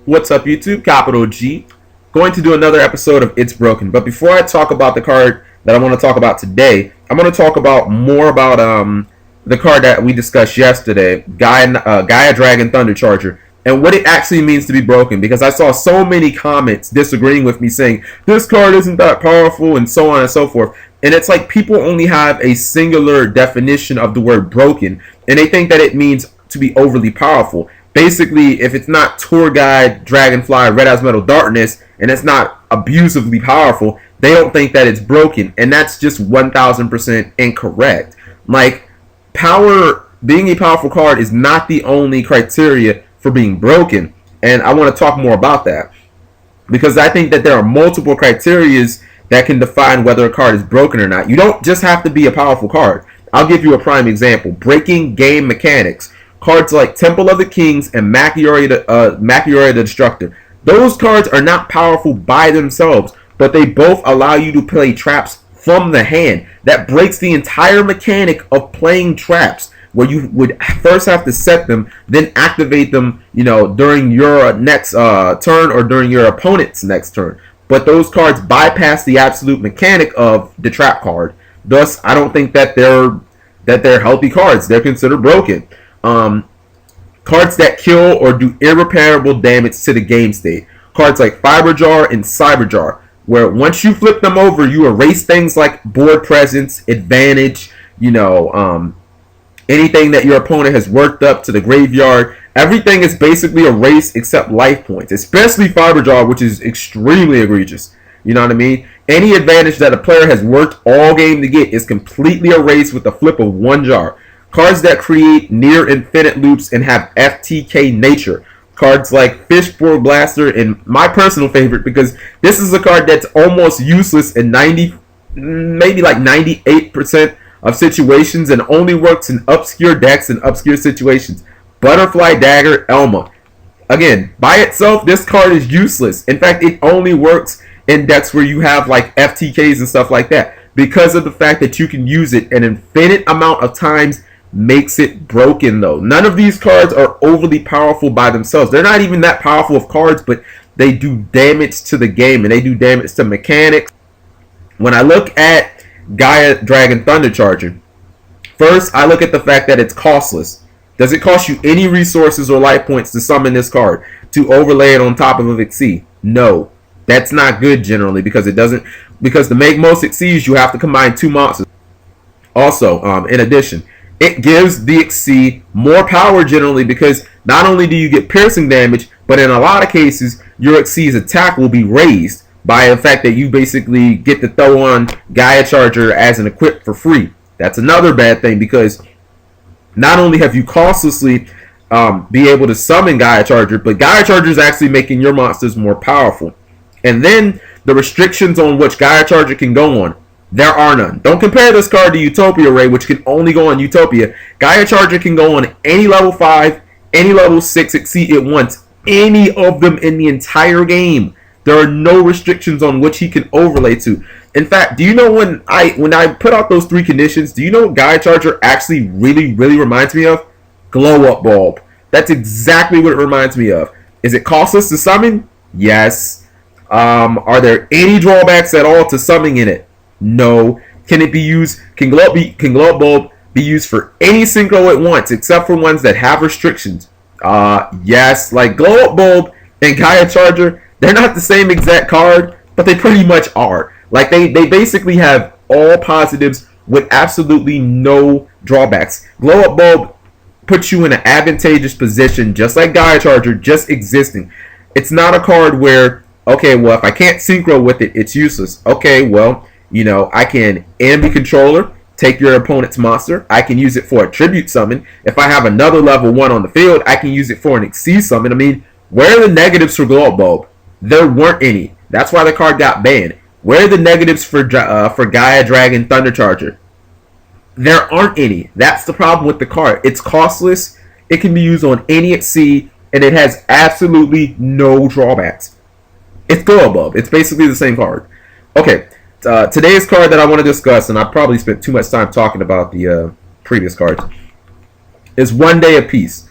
What's up, YouTube? Capital G. Going to do another episode of It's Broken. But before I talk about the card that I want to talk about today, I'm going to talk about more about the card that we discussed yesterday, Gaia Dragon Thunder Charger, and what it actually means to be broken. Because I saw so many comments disagreeing with me, saying this card isn't that powerful, and so on and so forth. And it's like people only have a singular definition of the word broken, and they think that it means to be overly powerful. Basically, if it's not Tour Guide, Dragonfly, Red As Metal Darkness, and it's not abusively powerful, they don't think that it's broken. And that's just 1000% incorrect. Like, being a powerful card is not the only criteria for being broken. And I want to talk more about that, because I think that there are multiple criterias that can define whether a card is broken or not. You don't just have to be a powerful card. I'll give you a prime example. Breaking game mechanics. Cards like Temple of the Kings and Machiori the Destructor. Those cards are not powerful by themselves, but they both allow you to play traps from the hand. That breaks the entire mechanic of playing traps, where you would first have to set them, then activate them, during your next turn or during your opponent's next turn. But those cards bypass the absolute mechanic of the trap card. Thus, I don't think that they're healthy cards. They're considered broken. Cards that kill or do irreparable damage to the game state. Cards like Fiber Jar and Cyber Jar, where once you flip them over, you erase things like board presence, advantage, anything that your opponent has worked up to the graveyard. Everything is basically erased except life points, especially Fiber Jar, which is extremely egregious. You know what I mean? Any advantage that a player has worked all game to get is completely erased with the flip of one jar. Cards that create near infinite loops and have FTK nature. Cards like Fishboard Blaster, and my personal favorite, because this is a card that's almost useless in maybe like 98% of situations, and only works in obscure decks and obscure situations. Butterfly Dagger Elma. Again, by itself, this card is useless. In fact, it only works in decks where you have like FTKs and stuff like that, because of the fact that you can use it an infinite amount of times. Makes it broken, though. None of these cards are overly powerful by themselves. They're not even that powerful of cards, but they do damage to the game, and they do damage to mechanics. When I look at Gaia Dragon Thunder Charger, first I look at the fact that it's costless. Does it cost you any resources or life points to summon this card, to overlay it on top of a Xyz? No. That's not good generally, because to make most Xyzs, you have to combine two monsters. Also, in addition, it gives the Xyz more power generally, because not only do you get piercing damage, but in a lot of cases, your Xyz's attack will be raised by the fact that you basically get to throw on Gaia Charger as an equip for free. That's another bad thing, because not only have you costlessly be able to summon Gaia Charger, but Gaia Charger is actually making your monsters more powerful. And then the restrictions on which Gaia Charger can go on. There are none. Don't compare this card to Utopia Ray, which can only go on Utopia. Gaia Charger can go on any level 5, any level 6 Xyz it wants. Any of them in the entire game. There are no restrictions on which he can overlay to. In fact, do you know when I put out those 3 conditions, do you know what Gaia Charger actually really reminds me of? Glow Up Bulb. That's exactly what it reminds me of. Is it costless to summon? Yes. Are there any drawbacks at all to summoning in it? No. Can it be used? Can Glow Up Bulb be used for any synchro it wants, except for ones that have restrictions? Yes. Like Glow Up Bulb and Gaia Charger, they're not the same exact card, but they pretty much are. Like they basically have all positives with absolutely no drawbacks. Glow Up Bulb puts you in an advantageous position, just like Gaia Charger, just existing. It's not a card where, okay, well, if I can't synchro with it, it's useless. Okay, well, I can enemy controller, take your opponent's monster. I can use it for a tribute summon. If I have another level 1 on the field, I can use it for an Xyz summon. I mean, where are the negatives for Glow Up Bulb? There weren't any. That's why the card got banned. Where are the negatives for Gaia Dragon Thunder Charger? There aren't any. That's the problem with the card. It's costless. It can be used on any Xyz, and it has absolutely no drawbacks. It's Glow Up Bulb. It's basically the same card. Okay. Today's card that I want to discuss, and I probably spent too much time talking about the previous cards, is One Day of Peace.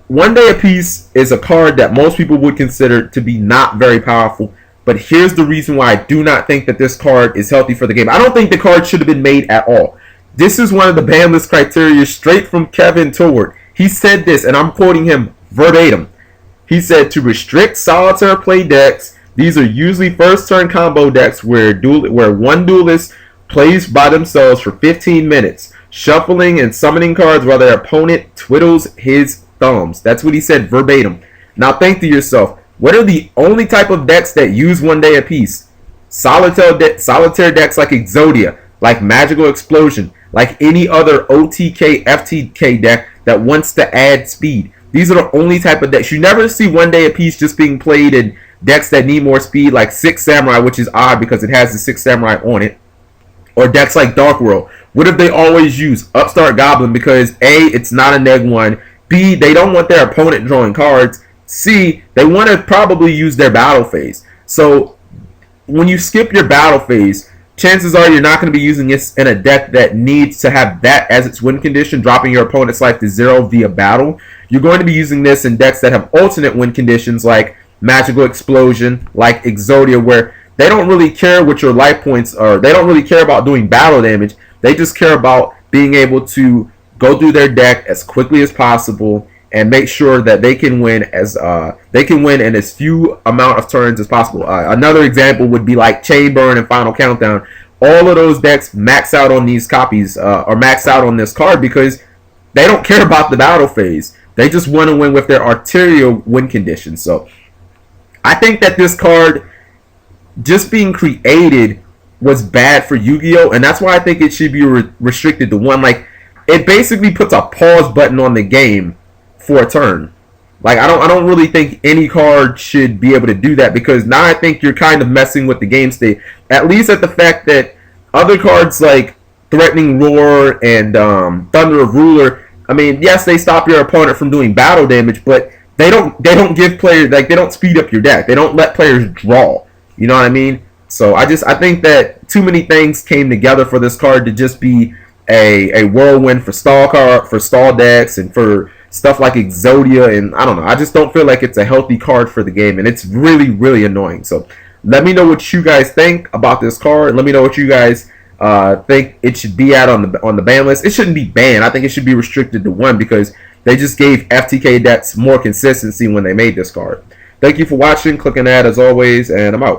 One Day Apiece is a card that most people would consider to be not very powerful. But here's the reason why I do not think that this card is healthy for the game. I don't think the card should have been made at all. This is one of the ban list criteria straight from Kevin Toward. He said this, and I'm quoting him verbatim. He said, to restrict solitaire play decks, these are usually first turn combo decks where one duelist plays by themselves for 15 minutes, shuffling and summoning cards while their opponent twiddles his thumbs. That's what he said verbatim. Now think to yourself, what are the only type of decks that use One Day Apiece? Solitaire decks like Exodia, like Magical Explosion, like any other OTK, FTK deck that wants to add speed. These are the only type of decks. You never see One Day Apiece just being played in decks that need more speed, like Six Samurai, which is odd because it has the Six Samurai on it. Or decks like Dark World. What if they always use Upstart Goblin? Because A, it's not a neg one. B, they don't want their opponent drawing cards. C, they want to probably use their battle phase. So when you skip your battle phase, chances are you're not going to be using this in a deck that needs to have that as its win condition, dropping your opponent's life to 0 via battle. You're going to be using this in decks that have alternate win conditions like Magical Explosion, like Exodia, where they don't really care what your life points are. They don't really care about doing battle damage. They just care about being able to go through their deck as quickly as possible and make sure that they can win in as few amount of turns as possible. Another example would be like Chain Burn and Final Countdown. All of those decks max out on these copies or max out on this card because they don't care about the battle phase. They just want to win with their arterial win conditions. So I think that this card just being created was bad for Yu-Gi-Oh! And that's why I think it should be restricted to one. Like, it basically puts a pause button on the game for a turn. Like, I don't really think any card should be able to do that because now I think you're kind of messing with the game state. At least at the fact that other cards like Threatening Roar and Thunder of Ruler, I mean, yes, they stop your opponent from doing battle damage, but they don't give players, like, they don't speed up your deck. They don't let players draw. You know what I mean? So I think that too many things came together for this card to just be a whirlwind for stall decks and for stuff like Exodia, and I don't know. I just don't feel like it's a healthy card for the game, and it's really, really annoying. So let me know what you guys think about this card. Let me know what you guys think it should be at on the ban list. It shouldn't be banned. I think it should be restricted to one because they just gave FTK decks more consistency when they made this card. Thank you for watching. Click on that as always, and I'm out.